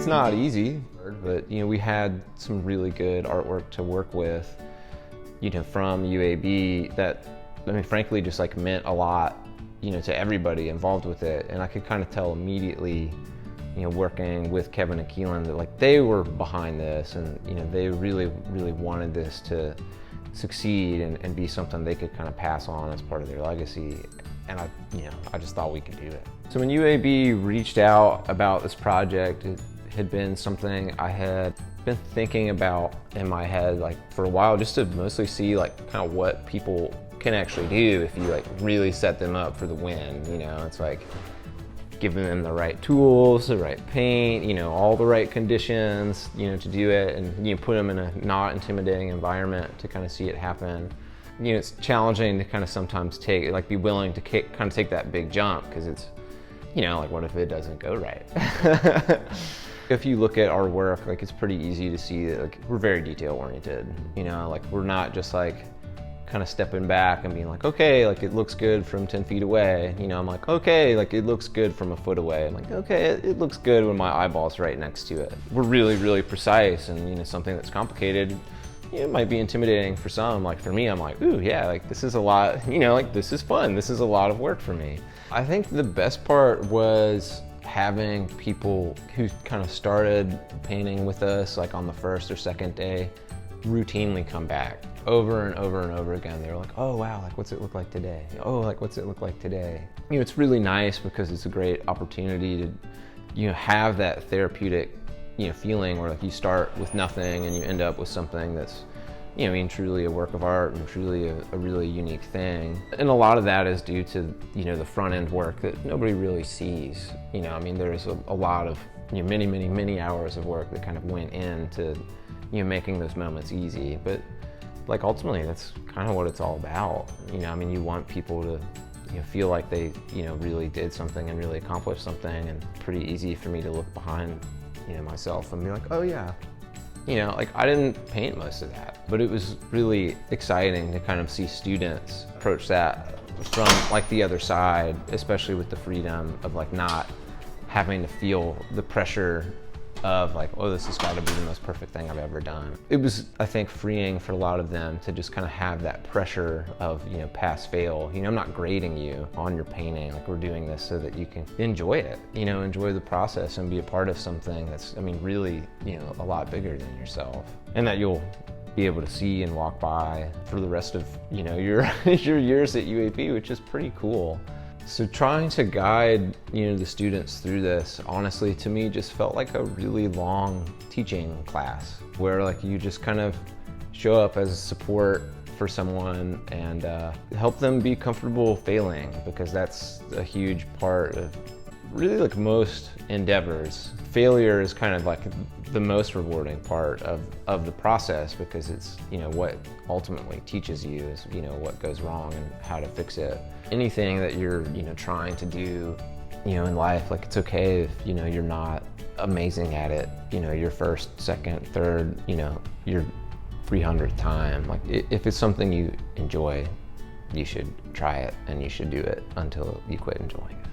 not easy, but we had some really good artwork to work with, from UAB that, frankly just like meant a lot, to everybody involved with it. And I could kind of tell immediately, working with Kevin and Keelan, that like they were behind this, and they really wanted this to succeed and be something they could kind of pass on as part of their legacy. And I just thought we could do it. So when UAB reached out about this project, it had been something I had been thinking about in my head like for a while, just to mostly see like kind of what people can actually do if you like really set them up for the win. It's like giving them the right tools, the right paint, all the right conditions, to do it, and put them in a not intimidating environment to kind of see it happen. It's challenging to kind of sometimes be willing to kind of take that big jump, because it's, like what if it doesn't go right? If you look at our work, like it's pretty easy to see that like we're very detail oriented, like we're not just like kind of stepping back and being like, okay, like it looks good from 10 feet away. I'm like, okay, like it looks good from a foot away. I'm like, okay, it looks good when my eyeball's right next to it. We're really precise, and something that's complicated, it might be intimidating for some. Like for me, I'm like, ooh, yeah, like this is a lot, like this is fun. This is a lot of work for me. I think the best part was having people who kind of started painting with us like on the first or second day routinely come back over and over again. They were like, oh wow, like what's it look like today? Oh, like what's it look like today? It's really nice because it's a great opportunity to have that therapeutic feeling where like you start with nothing and you end up with something that's truly a work of art and truly a really unique thing. And a lot of that is due to the front end work that nobody really sees. There's a lot of many hours of work that kind of went into making those moments easy. But like ultimately that's kind of what it's all about. You want people to feel like they really did something and really accomplished something. And pretty easy for me to look behind myself and be like, oh yeah, like I didn't paint most of that. But it was really exciting to kind of see students approach that from like the other side, especially with the freedom of like not having to feel the pressure of like, oh, this has got to be the most perfect thing I've ever done. It was, I think, freeing for a lot of them to just kind of have that pressure of, pass, fail. I'm not grading you on your painting. Like we're doing this so that you can enjoy it, enjoy the process and be a part of something that's, really, a lot bigger than yourself. And that you'll be able to see and walk by for the rest of, your years at UAB, which is pretty cool. So trying to guide, the students through this, honestly, to me just felt like a really long teaching class where like you just kind of show up as a support for someone and help them be comfortable failing, because that's a huge part of really like most endeavors. Failure is kind of like the most rewarding part of the process, because it's, what ultimately teaches you is, what goes wrong and how to fix it. Anything that you're, trying to do, in life, like it's okay if, you're not amazing at it, your first, second, third, your 300th time. Like if it's something you enjoy, you should try it and you should do it until you quit enjoying it.